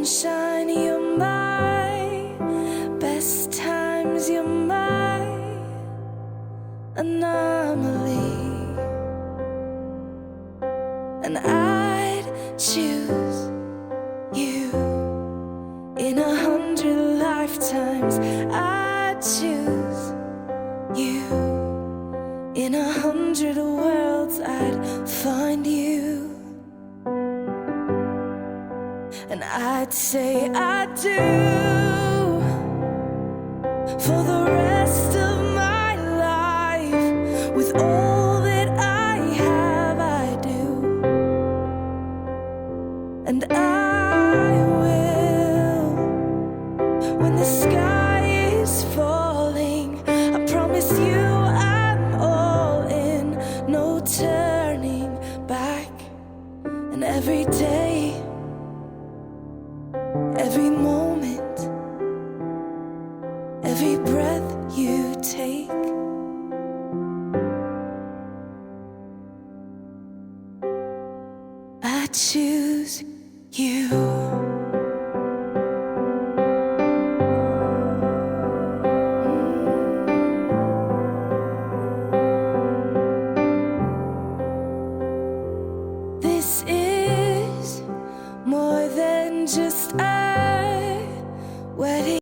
sunshine, you're my best times, you're my anomaly. And I'd choose you in 100 lifetimes. I'd choose you in 100 worlds. I'd find you, and I'd say I do for the rest of my life. With all that I have, I do. And I will, when the sky is falling, I promise you I'm all in, no turning back. And every day, every moment, every breath you take, I choose you. This is more than just a wedding.